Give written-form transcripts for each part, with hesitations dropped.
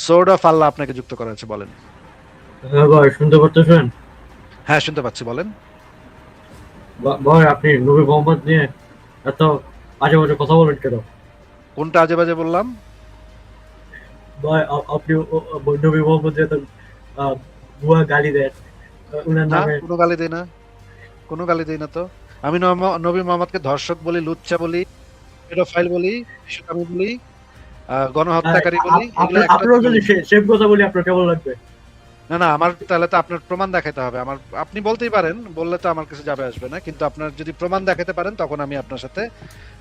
Sword of আল্লাহ আপনাকে যুক্ত করা হয়েছে, বলেন। হ্যাঁ ভাই, শুনতে পারতেছেন? হ্যাঁ, শুনতে পাচ্ছি, বলেন। ভাই, আপনি নবী মোহাম্মদ নিয়ে এত আজে বাজে কথা বলেন কেন? কোনটা আজে বাজে বললাম? ভাই, আপনি নবী মোহাম্মদ যে এত আহ, ভুয়া গালি দেন উনার না, নামে। কোনো গালি দেই না, কোনো গালি দেই না তো। আমি নবী মোহাম্মদকে ধর্ষক বলি, লুচ্চা বলি, পেডোফাইল বলি, আমি বলি, গণহত্যাকারী বলি, এগুলো একটাতে আপনারও বলি যদি না। সেম কথা বলি আপনার কেমন লাগবে? না না, আমার তাহলে তো আপনার প্রমাণ দেখাতে হবে। আমার, আপনি বলতেই পারেন, বললে তো আমার কাছে যাবে আসবে না, কিন্তু আপনার যদি প্রমাণ দেখাতে পারেন তখন আমি আপনার সাথে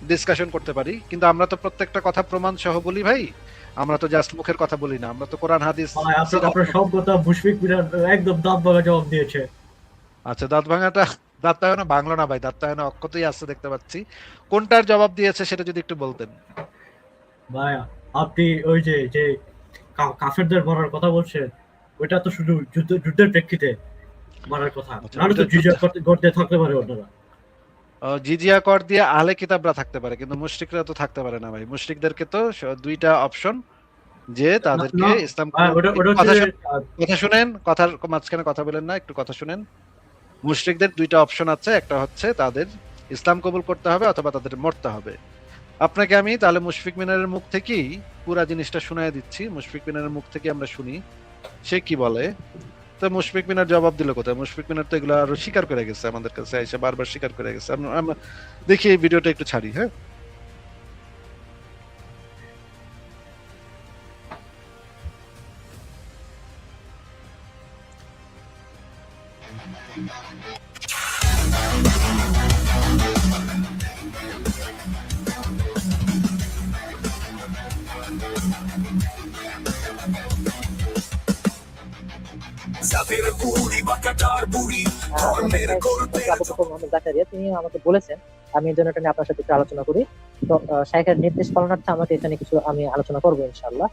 ডিসকাশন করতে পারি। কিন্তু আমরা তো প্রত্যেকটা কথা প্রমাণ সহ বলি ভাই, আমরা তো জাস্ট মুখের কথা বলি না, আমরা তো কোরআন হাদিস ভাই, আপনার সিরাত। আপনার সব কথা মুশফিক বিরাট একদম দাঁত ভাঙা জবাব দিয়েছে। আচ্ছা, দাঁত ভাঙাটা, দাঁত ভাঙানো বাংলা না ভাই, দাঁত ভাঙানো অক্ষতই আছে দেখতে পাচ্ছি। কোনটার জবাব দিয়েছে সেটা যদি একটু বলতেন। ভাই, আপনি ওই যে যে কাফেরদের মারার কথা বলছেন, ওইটা তো শুধু যুদ্ধের প্রেক্ষিতে মারার কথা, আচ্ছা, নাহলে ওইটা তো যুদ্ধ। জিজিয়া করতে থাকতে পারে ওনারা। জিজিয়া কর দিয়ে আহলে কিতাবরা থাকতে পারে, কিন্তু মুশরিকরা তো থাকতে পারে না ভাই। মুশরিকদেরকে তো দুইটা অপশন, যে না তাদেরকে না ইসলাম ভাই, কবুল, ওটা একটু হচ্ছে কথা যে শুনেন, কথা শুনেন, কথার মাঝখানে কথা বলেন না, একটু কথা শুনেন। মুশরিকদের দুইটা অপশন আছে, একটা হচ্ছে তাদের ইসলাম কবুল করতে হবে অথবা তাদের মরতে হবে। আপনাকে আমি তাহলে মুশফিক মিনারের মুখ থেকেই পুরা জিনিসটা শুনাই দিচ্ছি। মুশফিক মিনারের মুখ থেকে আমরা শুনি সে কি বলে। তো মুশফিক মিনার জবাব দিল কোথায়? মুশফিক মিনার তো এগুলো আরো স্বীকার করে গেছে, আমাদের কাছে এসে বারবার স্বীকার করে গেছে। আমরা দেখি এই ভিডিওটা একটু ছাড়ি, হ্যাঁ। যাদের বুড়ি বা কাটার বুড়ি ধর্মের গর্বের আবু মোহাম্মদ জাকারিয়া তিনি আমাকে বলেছেন আমি এই জন্য এটা নিয়ে আপনার সাথে একটু আলোচনা করি। তো শাইখের নির্দেশ পালনার্থে আমাকে এখানে কিছু আমি আলোচনা করবো ইনশাআল্লাহ।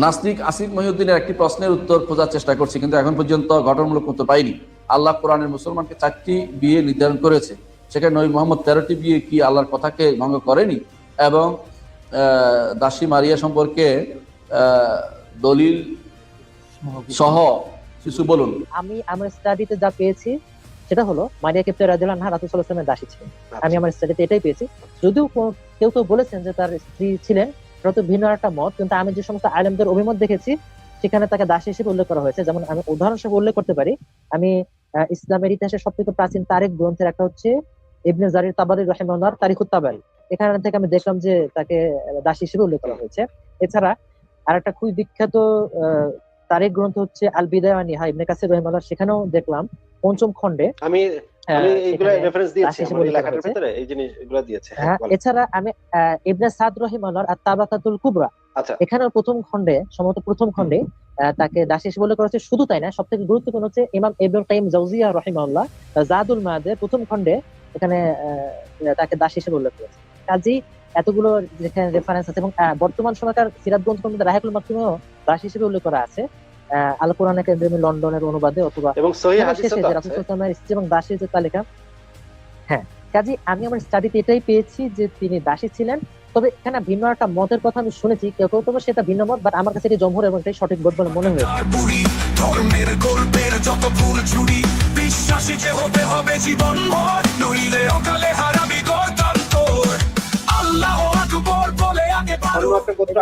নাস্তিক আসিফ মহিউদ্দিনের একটি প্রশ্নের উত্তর খোঁজার চেষ্টা করছি, কিন্তু এখন পর্যন্ত গঠনমূলক উত্তর পাইনি। আল্লাহ কোরআনের মুসলমানকে 4টি বিয়ে নির্ধারণ করেছে, সেখানে নবী মোহাম্মদ 13টি বিয়ে কি আল্লাহর কথাকে ভঙ্গ করেনি? এবং দাসী মারিয়া সম্পর্কে দলিল সহ কিছু বলুন। আমি আমার স্টাডিতে যা পেয়েছি সেটা হলো মারিয়া কিবতী রাদিয়াল্লাহু আনহা রাসূল সাল্লাল্লাহু আলাইহি ওয়াসাল্লামের দাসী ছিলেন। আমি আমার স্টাডিতে এটাই পেয়েছি। যদিও কেউ কেউ বলেছেন যে তার স্ত্রী ছিলেন, সেটা তো ভিন্ন একটা মত, কিন্তু আমি যে সমস্ত আলেমদের অভিমত দেখেছি সেখানে তাকে দাসী হিসেবে উল্লেখ করা হয়েছে। যেমন আমি উদাহরণ হিসেবে উল্লেখ করতে পারি, আমি ইসলামের ইতিহাসের সবথেকে প্রাচীন তারিখ গ্রন্থের একটা হচ্ছে ইবনে জারির তাবারি রাহিমাহুল্লাহর তারিখুত তাবারি, এখান থেকে আমি দেখলাম যে তাকে দাসী হিসেবে উল্লেখ করা হয়েছে। এছাড়া আরেকটা খুবই বিখ্যাত আহ, তারিখ গ্রন্থ হচ্ছে আল বিদায়া ওয়ান নিহায়া ইবনে কাসির রাহিমাহুল্লাহ, সেখানেও দেখলাম পঞ্চম খণ্ডে আমি আমি এইগুলা সেখানে রেফারেন্স দাসী দিয়েছি, হিসেবে আমার এই উল্লেখ করা লেখাটার হয়েছে। ভিতরে এই জিনিসগুলো দিয়েছে। হ্যাঁ, হ্যাঁ, বলেন। এছাড়া আমি ইবনে সাদ রাহিমাহুল্লাহর আত-তাবাকাতুল কুবরা, আচ্ছা, এখানেও প্রথম খণ্ডে, সম্ভবত প্রথম খণ্ডে তাকে দাসী হিসেবে উল্লেখ করা হয়েছে। শুধু তাই না, সবথেকে গুরুত্বপূর্ণ হচ্ছে ইমাম ইবনুল কাইয়িম জাওজিয়া রাহিমাহুল্লাহ জাদুল মাআদে প্রথম খণ্ডে এখানে তাকে দাসী হিসেবে উল্লেখ করেছে। কাজেই এতগুলো যেখানে রেফারেন্স আছে, এবং বর্তমান সময়কার সিরাত গ্রন্থের মধ্যে রাহিকুল মাকতুমেও দাসী হিসেবে উল্লেখ করা আছে, আল কোরআন একাডেমি লন্ডনের অনুবাদে, অথবা এবং সহিহ এখানে হাদিসও শেষে তো যে আছে। রাসূল সাল্লাল্লাহু আলাইহি ওয়াসাল্লামের স্ত্রী এবং দাসীর যে তালিকা। হ্যাঁ, কাজে আমি আমার স্টাডিতে এটাই পেয়েছি যে তিনি দাসী ছিলেন। তবে এখানে ভিন্ন একটা মতের কথা আমি শুনেছি, কেউ কেউ তবে সেটা ভিন্ন মত, বাট আমার কাছে এটি জমহুর এবং এটাই সঠিক বোধ বলে মনে হয়েছে। কাটার বুড়ি ধর্মের গর্বের যত ফুল ঝুড়ি বিশ্বাসী যে হতে হবে জীবন ভর, নইলে অকালে হারাবি গর্দান্তর। আল্লাহ আকবার বলে আগে অন্য পারো। একটা গোত্র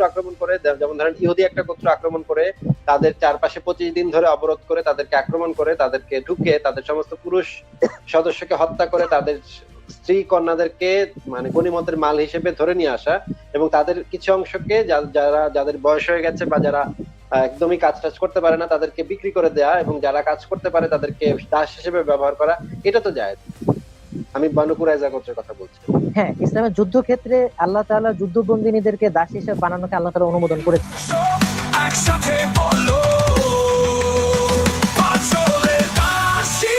আক্রমণ করে, যেমন ধরেন ইহুদি একটা গোত্র আক্রমণ করে, তাদের চারপাশে 25 দিন ধরে অবরোধ করে, তাদেরকে আক্রমণ করে, তাদেরকে ঢুকে তাদের সমস্ত পুরুষ সদস্যকে হত্যা করে, তাদের স্ত্রী কন্যাদেরকে মানে গনিমতের মাল হিসেবে ধরে নিয়ে আসা, এবং তাদের কিছু অংশকে যাদের বয়স হয়ে গেছে বা যারা একদমই কাজ টাজ করতে পারে না তাদেরকে বিক্রি করে দেয়া, এবং যারা কাজ করতে পারে তাদেরকে দাস হিসেবে ব্যবহার করা, এটা তো জায়েজ। আমি বানু কুরাইজা গোত্রের কথা বলছি। হ্যাঁ, ইসলামের যুদ্ধক্ষেত্রে আল্লাহ তাআলা যুদ্ধবন্দিনীদেরকে দাসী হিসেবে বানানোকে আল্লাহ তাআলা অনুমোদন করেছে। একসাথে বলো পাঁচলে দাসী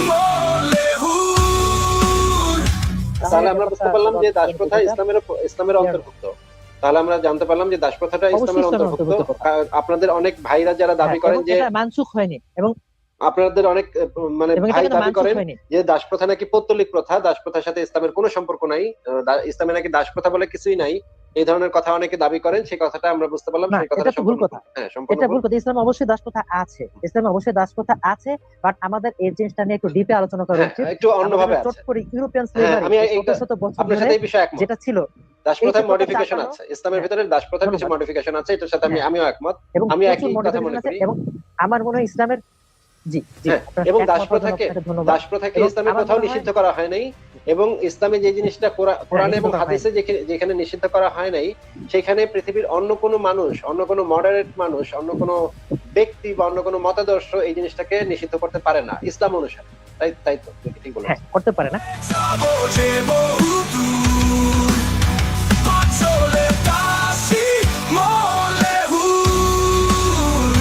বলে হুর। তাহলে আমরা বুঝতে পারলাম যে দাস প্রথা ইসলামের অন্তর্ভুক্ত। তাহলে আমরা জানতে পারলাম যে দাস প্রথাটা অবশ্যই ইসলামের ইসলামের অন্তর্ভুক্ত। অন্তর্ভুক্ত কথা। আপনাদের অনেক ভাইরা যারা দাবি হ্যাঁ, করেন এবং যে, এটা মানসুখ হয়নি, এবং আপনাদের অনেক মানে এবং এটা ভাই কিন্তু দাবি মানসুখ করেন হয়নি। যে দাস প্রথা নাকি পৌত্তলিক প্রথা, দাস প্রথার সাথে ইসলামের কোনো সম্পর্ক নাই, ইসলামে নাকি দাস প্রথা বলে কিছুই নাই, এই ধরনের কথা অনেকে দাবি করেন, সেই কথাটা আমরা বুঝতে পারলাম। না, সেই কথাটা এটা তো ভুল কথা। হ্যাঁ, সম্পূর্ণ এটা ভুল ভুল। কথা। ইসলামে অবশ্যই দাসপ্রথা আছে, ইসলামে অবশ্যই দাসপ্রথা আছে, বাট আমাদের এই জিনিসটা নিয়ে একটু ডিপে আলোচনা করা হ্যাঁ, উচিত। একটু অন্যভাবে আমাদের চট আছে। করে ইউরোপিয়ান হ্যাঁ, স্লেভারি আমি শত শত বছর আপনার ধরে সাথে এই বিষয়ে একমত। যেটা ছিল, দাসপ্রথার এই কথা মডিফিকেশন চাপানো- আছে, ইসলামের হ্যাঁ, ভিতরে দাসপ্রথার কিছু ধন্যবাদ। মডিফিকেশন আছে, এটার সাথে হ্যাঁ। আমিও একমত। এবং আমি প্রচুর একই কথা modification মনে আছে, করি। এবং আমার মনে হয় ইসলামের জি জি হ্যাঁ, আপনার এবং একমত হওয়ার জন্য আপনাকে ধন্যবাদ। দাসপ্রথাকে এবং ইসলামে আমার কোথাও মনে হয়- নিষিদ্ধ করা হয় নাই, এবং ইসলামে যে জিনিসটা কোরআন এবং নিষিদ্ধ করা হাদিসে যেখানে নিষিদ্ধ করা হয় নাই, সেখানে পৃথিবীর অন্য কোনো মানুষ, অন্য কোনো মডারেট মানুষ, অন্য কোনো ব্যক্তি বা অন্য কোনো মতাদর্শ এই জিনিসটাকে নিষিদ্ধ করতে পারে না ইসলাম অনুসারে। তাই তো তুমি ঠিক বলেছো। হ্যাঁ, করতে পারে না। যাবো যে বহুদূর, অচলে দাসী মলে হুর।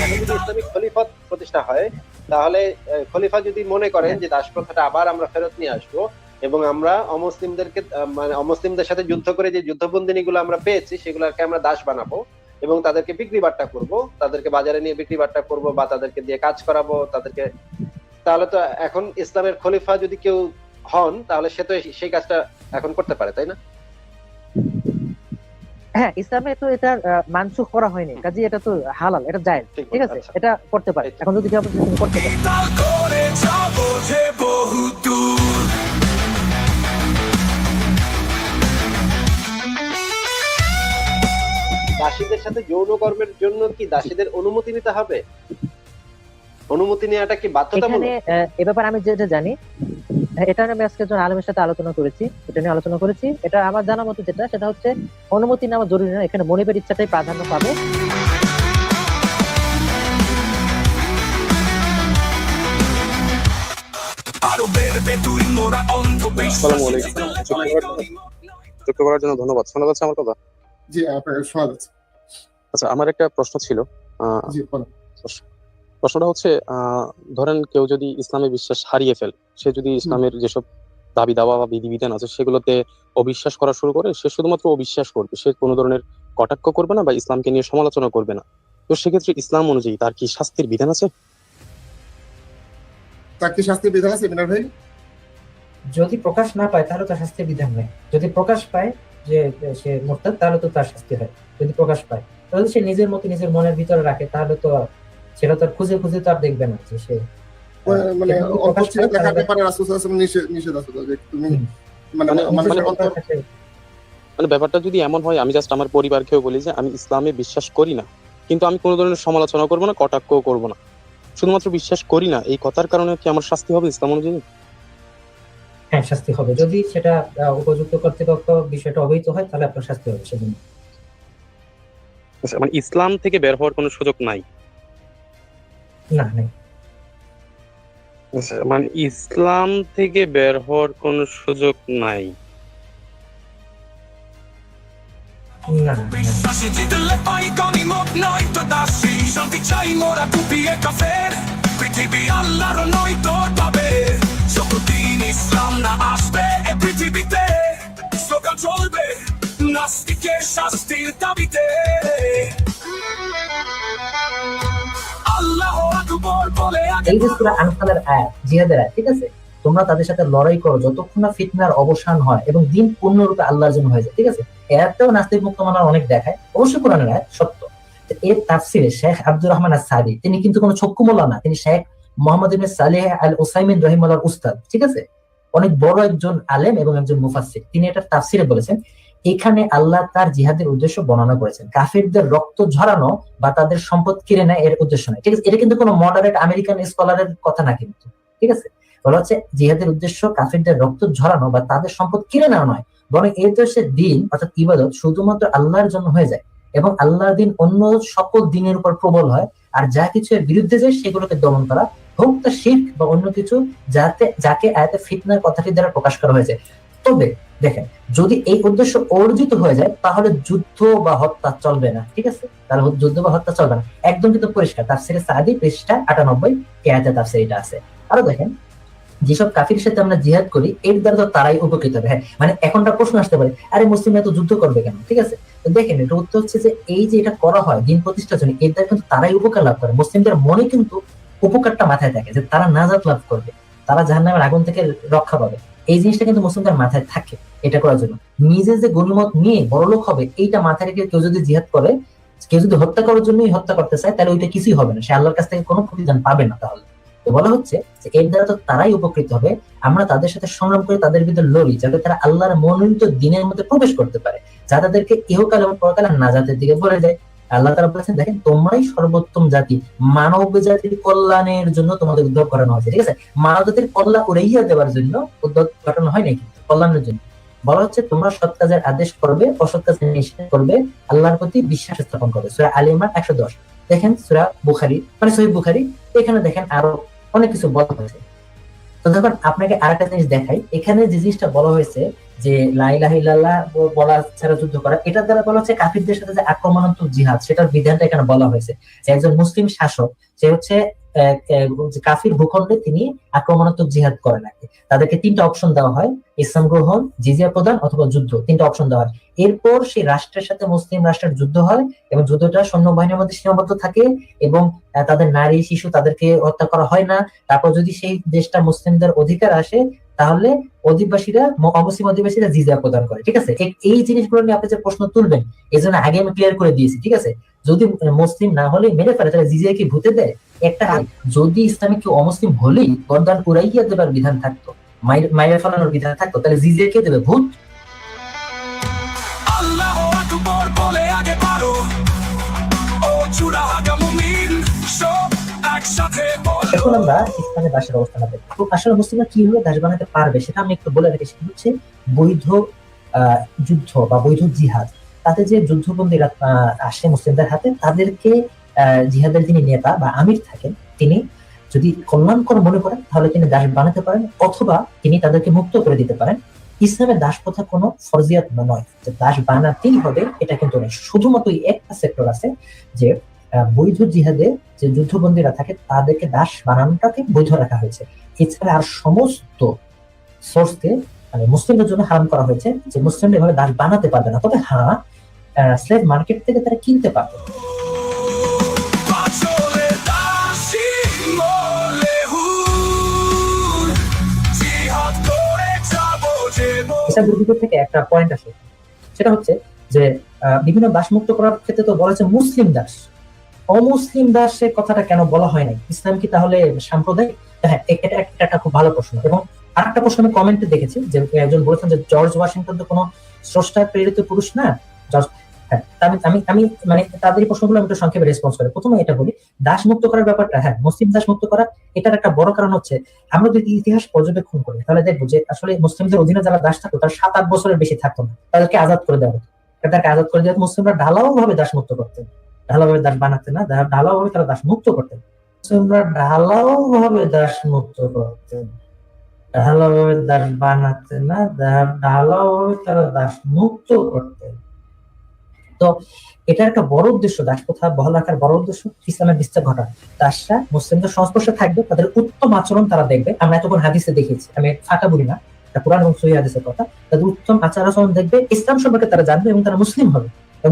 এখন যদি ইসলামিক খলিফত প্রতিষ্ঠা হয়, তাহলে খলিফা যদি মনে করেন যে দাসপ্রথাটা আবার আমরা ফেরত নিয়ে আসবো, এবং আমরা অমুসলিমদেরকে মানে অমুসলিমদের সাথে যুদ্ধ করে যে যুদ্ধবন্দিনী গুলো আমরা পেয়েছি সেগুলোকে আমরা দাস বানাবো এবং তাদেরকে বিক্রি বাট্টা করবো, তাদেরকে বাজারে নিয়ে বিক্রি বাট্টা করবো বা তাদেরকে দিয়ে কাজ করাবো তাদেরকে, তাহলে তো এখন ইসলামের খলিফা যদি কেউ হন, তাহলে সে তো সেই কাজটা এখন করতে পারে, তাই না? হ্যাঁ, ইসলামে তো এটা মানসুখ করা হয়নি, কাজে এটা তো হালাল, এটা জায়েজ। ঠিক আছে, আচ্ছা। এটা করতে পারে। এখন যদি কেউ বলে তুমি করতে পারো, তাল করে যাবো যে বহুদূর। দাসীদের সাথে যৌন কর্মের জন্য কি দাসীদের অনুমতি নিতে হবে? অনুমতি নেওয়াটা কি বাধ্যতামূলক? এখানে এ ব্যাপারে আমি যেটা জানি, এটা নিয়ে আমি আজকে একজন আলেমের সাথে আলোচনা করেছি, এটা নিয়ে আলোচনা করেছি। এটা আমার জানা মতো যেটা, সেটা হচ্ছে অনুমতি নেওয়া জরুরি না, এখানে মনিবের ইচ্ছাটাই প্রাধান্য পাবে। আরো বেড়বে তুই মোরা অন্ধ আসসালামু আলাইকুম। যুক্ত করার জন্য ধন্যবাদ। শোনা যাচ্ছে আমার কথা? জি, আপনার শোনা যাচ্ছে। আচ্ছা, আমার একটা প্রশ্ন ছিল। জি, বলেন। প্রশ্নটা হচ্ছে, ধরেন কেউ যদি ইসলামে বিশ্বাস হারিয়ে ফেলে, সে যদি ইসলামের যেসব দাবি দাওয়া বা বিধিবিধান আছে সেগুলোতে অবিশ্বাস করা শুরু করে, সে শুধুমাত্র অবিশ্বাস করবে, সে কোনো ধরনের কটাক্ষ করবে না বা ইসলামকে নিয়ে সমালোচনা করবে না। তো সেক্ষেত্রে ইসলাম অনুযায়ী তার কি শাস্তির বিধান আছে? তার কি শাস্তির বিধান আছে মিনার ভাই? যদি প্রকাশ না পায় তাহলে তার শাস্তির বিধান নেই। যদি প্রকাশ পায় যে সে মুরতাদ, তাহলে তো তার শাস্তি হয়। যদি প্রকাশ পায়, তাহলে সে নিজের মতো নিজের মনের ভিতরে রাখে, তাহলে তো সেটা তো আর খুঁজে খুঁজে তো আর দেখবে না যে সে মানে যদি প্রকাশ অন্তর ছিল পায়, দেখার তাহলে- ব্যাপারে রাসূল সাল্লাল্লাহু আলাইহি ওয়াসাল্লাম নিষেধ আছে যে তুমি হুম। মানে মানে মানুষের নিজের অন্তর অন্তর থেকে- মানে ব্যাপারটা যদি এমন হয়, আমি জাস্ট আমার পরিবারকেও বলি যে আমি ইসলামে বিশ্বাস করি না, কিন্তু আমি কোনো ধরনের সমালোচনা করবো না, কটাক্ষও করবো না, শুধুমাত্র বিশ্বাস করি না, এই কথার কারণে কি আমার শাস্তি হবে ইসলাম অনুযায়ী? হ্যাঁ, শাস্তি হবে। যদি সেটা উপযুক্ত কর্তৃপক্ষ বিষয়টা অবহিত হয়, তাহলে আপনার শাস্তি হবে সেজন্য। আচ্ছা, মানে ইসলাম থেকে বের হওয়ার কোনো সুযোগ নাই? না, নেই। আচ্ছা, মানে ইসলাম থেকে বের হওয়ার কোনো সুযোগ নাই। না, না। বিশ্বাসী জিতলে পাই গনিমত, নয় তো দাসী। শান্তি চাই মোরা ডুবিয়ে কাফের, পৃথিবী আল্লাহর নয় তো তবে। যতদিন ইসলাম না আসবে এ পৃথিবীতে, স্লোগান চলবে নাস্তিকের শাস্তির দাবিতে। আল্লাহু আকবার বলে আগে এই যে সূরা আনফালের আয়াত, জিহাদের আয়াত, ঠিক আছে? তোমরা তাদের সাথে লড়াই করো যতক্ষণ না ফিতনার অবসান হয় এবং দিন পূর্ণরূপে আল্লাহর জন্য হয়ে যায়, ঠিক আছে? এই আয়াতটাও নাস্তিক মুক্ত মানার অনেক দেখায়, অবশ্যই কোরআনের আয়াত সত্য। তো এর তাফসিরে শেখ আব্দুর রহমান আস-সাদি, তিনি কিন্তু কোনো ছক্কু মোল্লা না, তিনি শেখ মুহাম্মদ ইবনে সালেহ আল উসাইমিন রাহিমাহুল্লাহর উস্তাদ, ঠিক আছে? অনেক বড় একজন আলেম এবং একজন মুফাসসির। তিনি এটা তাফসিরে বলেছেন, এখানে আল্লাহ তার জিহাদের উদ্দেশ্য বর্ণনা করেছেন, কাফিরদের রক্ত ঝরানো বা তাদের সম্পদ কেড়ে নেয় এর উদ্দেশ্য নয়, ঠিক আছে? এটা কিন্তু কোনো মডারেট আমেরিকান স্কলারের কথা না, কিন্তু ঠিক আছে? বলা হচ্ছে জিহাদের উদ্দেশ্য কাফিরদের রক্ত ঝরানো বা তাদের সম্পদ কেড়ে নেওয়া নয়, বরং এই উদ্দেশ্যে দিন অর্থাৎ ইবাদত শুধুমাত্র আল্লাহর জন্য হয়ে যায় এবং আল্লাহর দিন অন্য সকল দিনের উপর প্রবল হয়, আর যা কিছু এর বিরুদ্ধে যায় সেগুলোকে দমন করা, হোক তা শিরক বা অন্য কিছু, যাকে আয়াতে ফিতনার কথাটি দ্বারা প্রকাশ করা হয়েছে। তবে দেখেন, যদি এই উদ্দেশ্য অর্জিত হয়ে যায় তাহলে যুদ্ধ বা হত্যা চলবে না, ঠিক আছে? তাহলে যুদ্ধ বা হত্যা চলবে না, একদম কিন্তু পরিষ্কার। তাফসিরে সাদি পৃষ্ঠা 98 এই আয়াতে তাফসির এটা আছে। আরো দেখেন, যেসব কাফির সাথে আমরা জিহাদ করি এর দ্বারা তো তারাই উপকৃত হবে। হ্যাঁ, মানে এখনটা প্রশ্ন আসতে পারে, আরে মুসলিমরা তো যুদ্ধ করবে কেন? ঠিক আছে, তো দেখেন, এটা উত্তর হচ্ছে যে এই যে এটা করা হয় দিন প্রতিষ্ঠার জন্য, এর দ্বারা কিন্তু তারাই উপকার লাভ করে। মুসলিমদের মনে কিন্তু উপকারটা মাথায় থাকে যে তারা নাজাত লাভ করবে, তারা জাহান্নামের আগুন থেকে রক্ষা পাবে। এই জিনিসটা কিন্তু মুসলিমদের মাথায় থাকে এটা করার জন্য। নিজে যে গনিমত নিয়ে বড়লোক হবে এইটা মাথায় রেখে কেউ যদি জিহাদ করে, কেউ যদি হত্যা করার জন্যই হত্যা করতে চায়, তাহলে ওইটা কিছুই হবে না, সে আল্লাহর কাছ থেকে কোনো প্রতিদান পাবে না। তাহলে তো বলা হচ্ছে যে এর দ্বারা তো তারাই উপকৃত হবে, আমরা তাদের সাথে সংগ্রাম করে তাদের ভিতরে লড়ি, যাতে তারা আল্লাহর মনোনীত দিনের মধ্যে প্রবেশ করতে পারে, যা তাদেরকে ইহকাল এবং পরকালে নাজাতের দিকে বলে যায়। আল্লাহ তাআলা বলেছেন, দেখেন তোমরাই সর্বোত্তম জাতি, মানব জাতির কল্যাণের জন্য তোমাদের উদ্যোগ করানো হয়েছে। ঠিক আছে, মানব জাতির কল্যাণ উড়াইয়া দেওয়ার জন্য উদ্যোগ করানো হয় নাই, কিন্তু কল্যাণের জন্য। বলা হচ্ছে তোমরা সৎ কাজের আদেশ করবে, অসৎ কাজের নিষেধ করবে, আল্লাহর প্রতি বিশ্বাস স্থাপন করবে। সূরা আলে ইমরান 110। দেখেন সূরা বুখারী মানে সহিহ বুখারী, এখানে দেখেন আরো অনেক কিছু বলা হয়েছে। তো যখন আপনাকে আরেকটা জিনিস দেখাই, এখানে যে জিনিসটা বলা হয়েছে যে লা ইলাহা ইল্লাল্লাহ বলা ছাড়া যুদ্ধ করা, এটার দ্বারা বলা হচ্ছে কাফিরদের সাথে যে আক্রমণাত্মক জিহাদ, সেটার বিধানটা এখানে বলা হয়েছে যে একজন মুসলিম শাসক সে হচ্ছে কাফির ভূখণ্ডে তিনি আক্রমণাত্মক জিহাদ করে নাকি, তাদেরকে 3টা অপশন দেওয়া হয়, ইসলাম গ্রহণ, জিজিয়া প্রদান অথবা যুদ্ধ, 3টা অপশন দেওয়া হয়। এরপর সেই রাষ্ট্রের সাথে মুসলিম রাষ্ট্রের যুদ্ধ হয় এবং যুদ্ধটা সৈন্যবাহিনীর মধ্যে সীমাবদ্ধ থাকে এবং তাদের নারী শিশু তাদেরকে হত্যা করা হয় না। তারপর যদি সেই দেশটা মুসলিমদের অধিকার আসে, তাহলে অমুসলিম অধিবাসীরা জিজিয়া প্রদান করে। ঠিক আছে, এই জিনিসগুলো নিয়ে আপনি যে প্রশ্ন তুলবেন, এই জন্য আগে আমি ক্লিয়ার করে দিয়েছি। ঠিক আছে, যদি মুসলিম না হলে মেরে ফেলে, তাহলে জিজিয়া কি ভূতে দেয়? একটা যদি ইসলামে কেউ অমুসলিম হলেই গর্দান উড়াইয়া দেবার বিধান থাকতো, মাইরে ফেলানোর বিধান থাকতো, তাহলে জিজিয়া কে দেবে? ভূত। আল্লাহু আকবার বলে আগে পারো, ও চূড়াহাগা মুমিন সব একসাথে বলো। এখন আমরা ইসলামের দাসের অবস্থান দেখব। তো আসলে মুসলিমরা কিভাবে দাস বানাতে পারবে সেটা আমি একটু বলে রাখি। সেটা হচ্ছে বৈধ যুদ্ধ বা বৈধ জিহাদ। তাতে যে যুদ্ধবন্দীরা আসে মুসলিমদের হাতে, তাদেরকে জিহাদের যিনি নেতা বা আমির থাকেন, তিনি যদি কল্যাণকর মনে করেন তাহলে তিনি দাস বানাতে পারেন, অথবা তিনি তাদেরকে মুক্ত করে দিতে পারেন। ইসলামের দাস প্রথা কোনো ফরজিয়াত নয় যে দাস বানাতেই হবে, এটা কিন্তু নয়। শুধুমাত্র একটা সেক্টর আছে যে বৈধ জিহাদে যে যুদ্ধবন্দীরা থাকে তাদেরকে দাস বানানোটাকে বৈধ রাখা হয়েছে। এছাড়া আর সমস্ত সোর্সকে মানে মুসলিমদের জন্য হারাম করা হয়েছে যে মুসলিমরা এভাবে দাস বানাতে পারবে না। তবে হ্যাঁ, স্লেভ মার্কেট থেকে তারা কিনতে পারবে। থেকে একটা পয়েন্ট আসে, সেটা হচ্ছে যে বিভিন্ন দাস মুক্ত করার ক্ষেত্রে তো বলা হচ্ছে মুসলিম দাস, অমুসলিম দাসের কথাটা কেন বলা হয় নাই? ইসলাম কি তাহলে সাম্প্রদায়িক? হ্যাঁ, এটা একটা খুব ভালো প্রশ্ন। এবং আরেকটা প্রশ্ন আমি কমেন্টে দেখেছি যে একজন বলেছেন যে জর্জ ওয়াশিংটন তো কোনো স্রষ্টা প্রেরিত পুরুষ না। হ্যাঁ, আমি মানে তাদের এই প্রশ্নগুলো আমি একটু সংক্ষেপে রেসপন্স করি। প্রথমে এটা বলি, দাস মুক্ত করার ব্যাপারটা, হ্যাঁ মুসলিম দাস মুক্ত করা, এটার একটা বড় কারণ হচ্ছে আমরা যদি ইতিহাস পর্যবেক্ষণ করি তাহলে দেখবো যে আসলে মুসলিমদের অধীনে যারা দাস থাকতো তারা 7-8 বছরের বেশি থাকতো না, তাদেরকে আজাদ করে দেওয়া হতো। তাদেরকে আজাদ করে দেওয়া মুসলিমরা ঢালাও ভাবে দাস মুক্ত করতেন, ঢালাওভাবে দাস বানাতেন না, ঢালাও ভাবে তারা দাস মুক্ত করতেন। মুসলিমরা ঢালাও ভাবে দাস মুক্ত করতেন, ঢালাও ভাবে দাস বানাতেন না, ঢালাও ভাবে তারা দাস মুক্ত করতেন। তো এটা একটা বড় উদ্দেশ্য, দাস প্রথা বহাল রাখার বড় উদ্দেশ্য ইসলামের বিস্তার ঘটা। দাসরা মুসলিমদের সংস্পর্শে থাকবে, তাদের উত্তম আচরণ তারা দেখবে। আমরা এতক্ষণ হাদিসে দেখিয়েছি, আমি ফাঁকা বলি না, কুরআন এবং সহিহ হাদিসের কথা। তাদের উত্তম আচার আচরণ দেখবে, ইসলাম সম্পর্কে তারা জানবে এবং তারা মুসলিম হবে।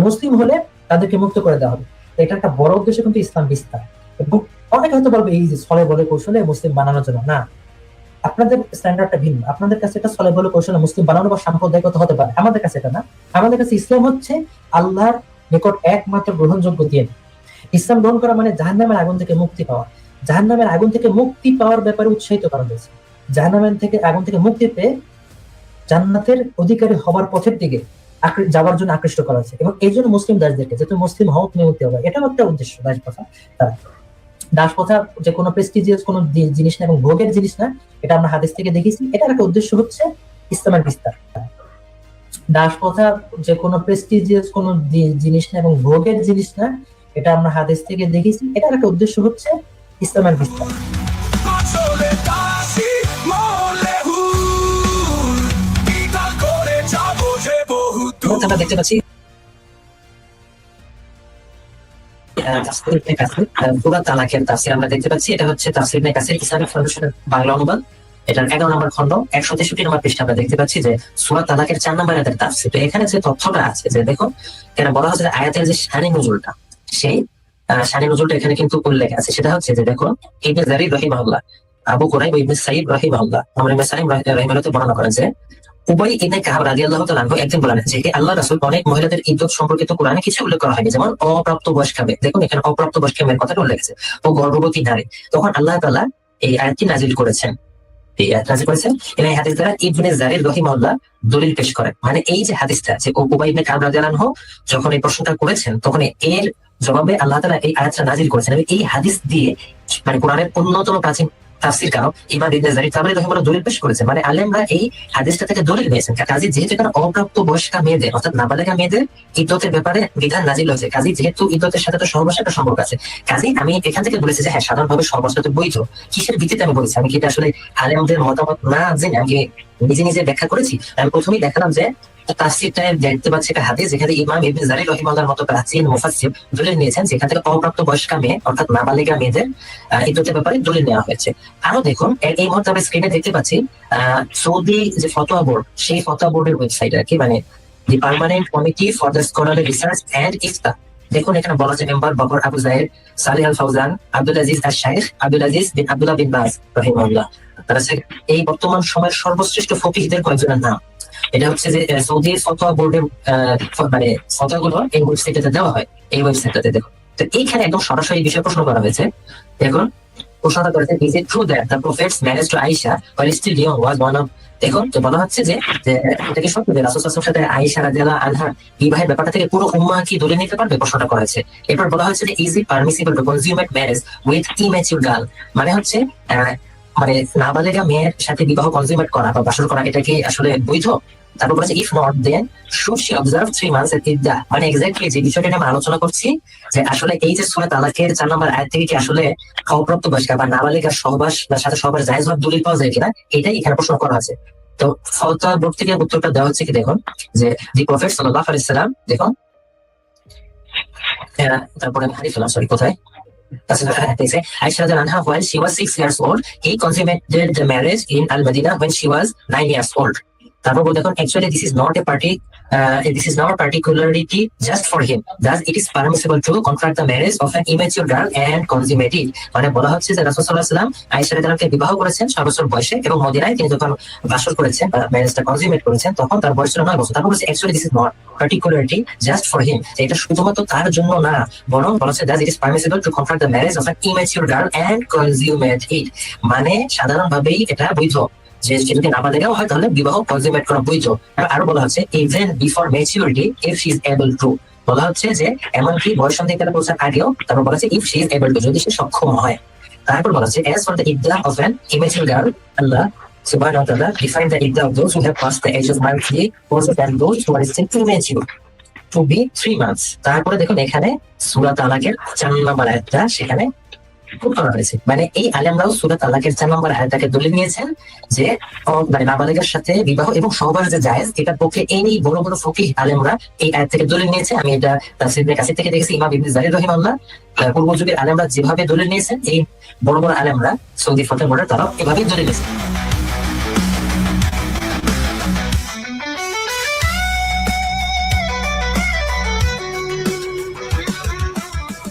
মুসলিম হলে তাদেরকে মুক্ত করে দেওয়া হবে। এটা একটা বড় উদ্দেশ্য কিন্তু ইসলাম বিস্তার। এবং অনেকে হয়তো বলবে এই যে ছলে বলে কৌশলে মুসলিম বানানোর জন্য, না, আপনাদের স্ট্যান্ডার্ডটা ভিন্ন। আপনাদের কাছে এটা ছলে বলে কৌশলে মুসলিম বানানো বা সাম্প্রদায়িকতা হতে পারে, আমাদের কাছে এটা না। আমাদের কাছে ইসলাম হচ্ছে আল্লাহর নিকট একমাত্র গ্রহণযোগ্য দিন। ইসলাম গ্রহণ করা মানে জাহান্নামের আগুন থেকে মুক্তি পাওয়া। জাহান্নামের আগুন থেকে মুক্তি পাওয়ার ব্যাপারে উৎসাহিত করা হয়েছে। জাহান্নামের থেকে আগুন থেকে মুক্তি পেয়ে জান্নাতের অধিকারী হবার পথের দিকে যাওয়ার জন্য আকৃষ্ট করা হয়েছে। এবং এই জন্য মুসলিম দাসদেরকে যে তুমি মুসলিম হও, তুমি মুক্তি হবে, এটাও একটা উদ্দেশ্য দাস প্রথা। তারা দাস প্রথা যে কোনো প্রেস্টিজিয়াস কোনো জিনিস না এবং ভোগের জিনিস না, এটা আমরা হাদিস থেকে দেখেছি। এটার একটা উদ্দেশ্য হচ্ছে ইসলামের বিস্তার। দাস প্রথা যে কোনো প্রেস্টিজিয়াস কোনো জিনিস না এবং ভোগের জিনিস না, এটা আমরা হাদিস থেকে দেখেছি। এটার একটা উদ্দেশ্য হচ্ছে ইসলামের বিস্তার। আমরা দেখতে পাচ্ছি সূরা তালাকের তাফসীর আমরা দেখতে পাচ্ছি। এটা হচ্ছে তাফসীর ইবনে কাসির ইসলামিক ফাউন্ডেশনের বাংলা অনুবাদ। এটার 11 নম্বর খণ্ড 163 নম্বর পৃষ্ঠা আমরা দেখতে পাচ্ছি যে সূরা তালাকের 4 নম্বর আয়াতের তাফসীর। তো এখানে যে তথ্যটা আছে যে দেখো, এখানে বলা হচ্ছে যে আয়াতের যে শানি নুজুলটা, সেই শানি নুজুলটা এখানে কিন্তু উল্লেখ আছে। সেটা হচ্ছে যে দেখো, ইবনে জারীর রাহিমাহুল্লাহ আবু কুরাইব ইবনে সাইদ রাহিমাহুল্লাহ, আমর ইবনে সাইদ রাহিমাহুল্লাহ বর্ণনা করেন যে উবাই ইবনে কাব রাদিয়াল্লাহু তাআলা আনহু একদিন বলেন যে আল্লাহ রাসূল অনেক মহিলাদের ইদ্দত সম্পর্কিত কোরআনে কিছু উল্লেখ করা হয়নি, যেমন অপ্রাপ্ত বয়স্কা মেয়ে। দেখুন এখানে অপ্রাপ্ত বয়স্কা মেয়ের কথাটা উল্লেখ আছে, ও গর্ভবতী নারী। তখন আল্লাহ তাআলা এই আয়াতটি নাজিল করেছেন। এই আয়াত নাজিল করেছেন এবং এই হাদিস দ্বারা ইবনে জারির রাহিমাহুল্লাহ দলিল পেশ করেন। মানে এই যে হাদিসটা যে উবাই ইবনে কাব রাদিয়াল্লাহু আনহু যখন এই প্রশ্নটা করেছেন, তখন এর জবাবে আল্লাহ তাআলা এই আয়াতটা নাজিল করেছেন এবং এই হাদিস দিয়ে মানে কোরআনের অন্যতম প্রাচীন তাফসীর কারক ইমাম ইবনে জারির তাবরি রাহিমাহুল্লাহ দলিল পেশ করেছেন। মানে আলেমরা এই হাদিসটা থেকে দলিল নিয়েছেন। কাজী যেহেতু এখানে অপ্রাপ্ত বয়স্কা মেয়েদের অর্থাৎ নাবালিগা মেয়েদের ইদ্দতের ব্যাপারে বিধান নাজিল হয়েছে, কাজী যেহেতু ইদ্দতের সাথে তো সহবাসের একটা সম্পর্ক আছে, কাজী আমি এখান থেকে বলেছি যে হ্যাঁ সাধারণভাবে সহবাসটা তো বৈধ। কিসের ভিত্তিতে আমি বলেছি? আমি কি এটা আসলে আলেমদের মতামত না জেনে আমি নিজে নিজে ব্যাখ্যা করেছি? আমি প্রথমেই দেখালাম যে তাফসীরটায় দেখতে পাচ্ছি একটা হাদিস যেখানে ইমাম ইবনে জারির রাহিমাহুল্লাহর মতো প্রাচীন মুফাসসির দলিল নিয়েছেন, যেখান থেকে অপ্রাপ্ত বয়স্কা মেয়ে অর্থাৎ নাবালিগা মেয়েদের ইদ্দতের ব্যাপারে দলিল নেওয়া হয়েছে। আরো দেখুন এই মুহূর্তে আমরা স্ক্রিনে দেখতে পাচ্ছি সৌদি যে ফতোয়া বোর্ড, সেই ফতোয়া বোর্ডের ওয়েবসাইট আর কি, মানে the permanent committee for the scholarly research and Ifta. দেখুন এখানে বলা আছে member Bakr Abu Zayd, Saleh al Fawzan, Abdul Aziz al Shaikh, Abdul Aziz bin Abdullah bin Baz রাহিমাহুল্লাহ। তারা এই বর্তমান সময়ের সর্বশ্রেষ্ঠ ফকিহদের কয়েকজনের নাম। এটা হচ্ছে যে সৌদি ফতোয়া বোর্ডের মানে ফতোয়াগুলো এই ওয়েবসাইটটাতে দেওয়া হয়, এই ওয়েবসাইটটাতে দেখুন। তো এইখানে একদম সরাসরি বিষয় প্রশ্ন করা হয়েছে। দেখুন প্রশ্নটা করেছে, is it true that the prophet's marriage to Aisha while still young was one of। দেখুন তো বলা হচ্ছে যে এটা কি সত্য যে রাসূল সাল্লাল্লাহু আলাইহি ওয়াসাল্লামের সাথে আয়েশা রাদিয়াল্লাহু আনহা বিবাহের ব্যাপারটা থেকে পুরো উম্মাহ কি দলিল নিতে পারবে? প্রশ্নটা করা হয়েছে। এরপর বলা হয়েছে যে is it permissible to consummate marriage with immature girl, মানে হচ্ছে মানে নাবালিগা মেয়ের সাথে বিবাহ কনজিউমেট করা বা বাসর করা, এটা কি আসলে বৈধ? তারপর বলেছে if not then should she observe 3 months এর ইদ্দা। মানে এক্স্যাক্টলি যে বিষয়টা আমরা আলোচনা করছি যে আসলে এই যে সূরা তালাকের 4 নম্বর আয়াত থেকে কি আসলে অপ্রাপ্ত বয়স্কা বা নাবালিগার সহবাস বা সাথে সহবাস জায়েজ হওয়ার দলিল পাওয়া যায় কিনা, এটাই এখানে প্রশ্ন করা আছে। তো ফতোয়া বোর্ড থেকে উত্তরটা দেওয়া হচ্ছে কি দেখুন যে দি প্রফেট সাল্লাল্লাহু আলাইহি সাল্লাম, দেখুন তারপরে আমি হারিয়ে ফেলাম, সরি কোথায় Aisha radhiyallahu anha, while she was 6 years old, he consummated the marriage in Al-Madinah when she was 9 years old. তারপর দেখুন actually this is not a particularity just for him, thus it is permissible to contract the marriage of an immature girl and consummate it। মানে বলা হচ্ছে যে রাসূল সাল্লাল্লাহু আলাইহি ওয়াসাল্লাম আয়েশা রাদিয়াল্লাহু আনহাকে বিবাহ করেছেন 6 বছর বয়সে এবং মদিনায় তিনি যখন বাসর করেছেন বা ম্যারেজটা কনজিউমেট করেছেন তখন তার বয়স ছিল 9 বছর। তারপর বলছে actually this is not particularity just for him, এটা শুধুমাত্র তার জন্য না, বরং বলা হচ্ছে that it is permissible to contract the marriage of an immature girl and consummate it। মানে সাধারণভাবেই এটা বৈধ যে যদি নাবালিগাও হয় তাহলে বিবাহ কনজিউমেট করা বৈধ। আরো বলা হচ্ছে even before maturity if she is able to, বলা হচ্ছে যে এমনকি বয়ঃসন্ধিকালে পৌঁছার আগেও, তারপর বলা হচ্ছে if she is able to, যদি সে সক্ষম হয়। তারপর বলা হচ্ছে as for the iddah of an immature girl, Allah subhanahu wa ta'ala define the iddah of those who have passed the age of marriage also than those who are still immature to be 3 months। তারপরে দেখুন এখানে সূরা তালাকের 4 নম্বর আয়াতটা সেখানে করা হয়েছে। মানে এই আলেমরাও সূরা তালাকের 4 নম্বর আয়াতটাকে দলিল নিয়েছেন যে মানে নাবালিগার সাথে বিবাহ এবং সহবাস যে জায়েজ, এটার পক্ষে এই বড় বড় ফকিহ আলেমরা এই আয়াত থেকে দলিল নিয়েছে। আমি এটা তাফসীরের কাছে থেকে দেখেছি, ইমাম ইবনে জারির রাহিমাহুল্লাহ পূর্ব যুগের আলেমরা যেভাবে দলিল নিয়েছেন, এই বড় বড় আলেমরা সৌদি ফতোয়া বোর্ডের তারাও এভাবেই দলিল নিয়েছেন।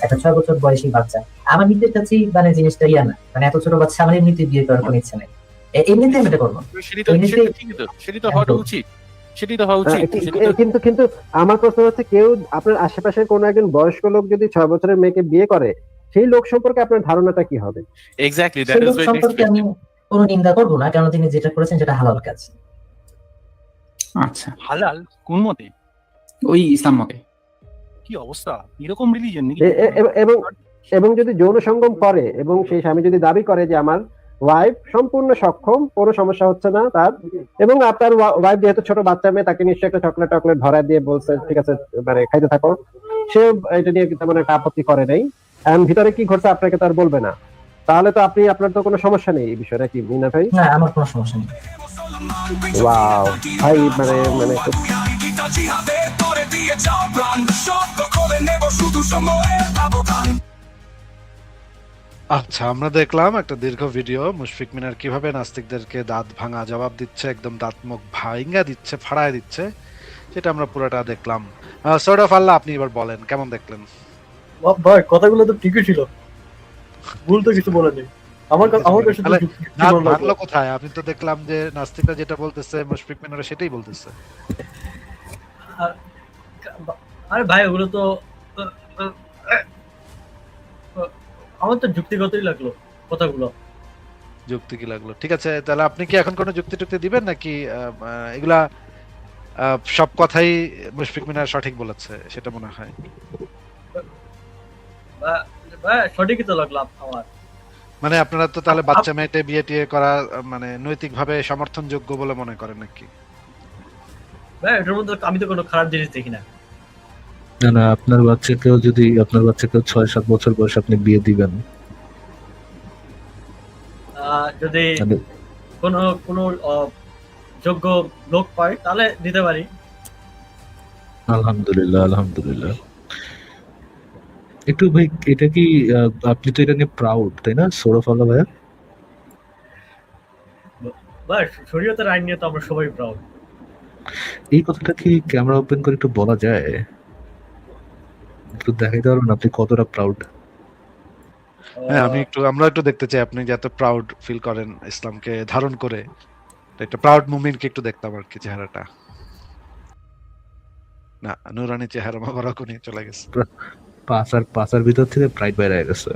একটা 6 বছর বয়সী বাচ্চা আমার নিজের কাছে মানে জিনিসটা ইয়া না, মানে এত ছোট বাচ্চা আমার এমনিতে বিয়ে করার কোনো ইচ্ছা নেই, এমনিতে আমি এটা করবো। কিন্তু আমার প্রশ্ন হচ্ছে, কেউ আপনার আশেপাশের কোন একজন বয়স্ক লোক যদি 6 বছরের মেয়েকে বিয়ে করে, সেই লোক সম্পর্কে আপনার ধারণাটা কি হবে? এক্স্যাক্টলি দ্যাট ইজ ওয়াই সম্পর্কে আমি কোনো নিন্দা করব না, কারণ তিনি যেটা করেছেন সেটা হালাল কাজ। আচ্ছা হালাল কোন মতে? ওই ইসলাম মতে। কি অবস্থা, এরকম রিলিজিয়ন নাকি? এবং যদি যৌন সঙ্গম করে এবং সেই স্বামী যদি দাবি করে যে আমার ওয়াইফ সম্পূর্ণ সক্ষম, কোনো সমস্যা হচ্ছে না তার, এবং আপনার ওয়াইফ যেহেতু ছোট বাচ্চা মেয়ে, তাকে নিশ্চয়ই একটা চকলেট ভরা দিয়ে বলছে ঠিক আছে মানে খাইতে থাকো, সে এটা নিয়ে তেমন একটা আপত্তি করে নাই, ভিতরে কি ঘটছে আপনাকে তার বলবে না, তাহলে তো আপনার তো কোনো সমস্যা নেই এই বিষয়টা, কি মিনা ভাই? না, আমার কোনো সমস্যা নেই। ওয়াও ভাই, মানে আচ্ছা, আমরা দেখলাম একটা দীর্ঘ ভিডিও, মুশফিক মিনার কিভাবে নাস্তিকদেরকে দাঁত ভাঙা জবাব দিচ্ছে, একদম দাঁত মুখ ভাঙা দিচ্ছে, ফাড়ায় দিচ্ছে, সেটা আমরা পুরোটা দেখলাম। সর্ট অফ আল্লাহ, আপনি এবার বলেন কেমন দেখলেন? ভাই কথাগুলো তো ঠিকই ছিল, ভুল তো কিছু বলেনি। আমার কাছে তাহলে যুক্তি দাঁত ভালো লাগলো। ভাঙলো কোথায়? আমি তো দেখলাম যে নাস্তিকরা যেটা বলতেছে মুশফিক মিনারা সেটাই বলতেছে। আর- আরে ভাই ওগুলো তো আমার তো যুক্তিগতই লাগলো কথাগুলো। যুক্তি কি লাগলো? ঠিক আছে, তাহলে আপনি কি এখন কোনো যুক্তি টুক্তি দিবেন নাকি এগুলা সব কথাই মুশফিক মিনার সঠিক বলেছে সেটা মনে হয়? ভাই সঠিকই তো লাগলো আমার। মানে আপনারা তো তাহলে বাচ্চা মেয়েটে বিয়ে টিয়ে করা মানে নৈতিকভাবে সমর্থনযোগ্য বলে মনে করেন নাকি? ভাই এটার মধ্যে আমি তো কোনো খারাপ জিনিস দেখি না। না না, আপনার বাচ্চাকেও 6-7 বছর বয়স আপনি বিয়ে দিবেন, যদি মানে কোনো কোনো যোগ্য লোক পাই তাহলে দিতে পারি। আলহামদুলিল্লাহ আলহামদুলিল্লাহ। একটু ভাই, এটা কি আপনি তো এটা নিয়ে প্রাউড, তাই না সৌরভ আল্লাহ ভাইয়া? ভাই শরীয়তের আইন নিয়ে তো আমরা সবাই প্রাউড। এই কথাটা কি ক্যামেরা ওপেন করে একটু বলা যায়? একটু দেখাইতে পারবেন আপনি কতটা প্রাউড? হ্যাঁ, আমরা একটু দেখতে চাই আপনি যে এত প্রাউড ফিল করেন ইসলামকে ধারণ করে। একটা প্রাউড মুমিনকে একটু দেখতাম আর কি চেহারাটা। না, নুরানি চেহারা মোবারক নিয়ে চলে গেছে। পাঁচার ভিতর থেকে প্রাইড বাইরে গেছে।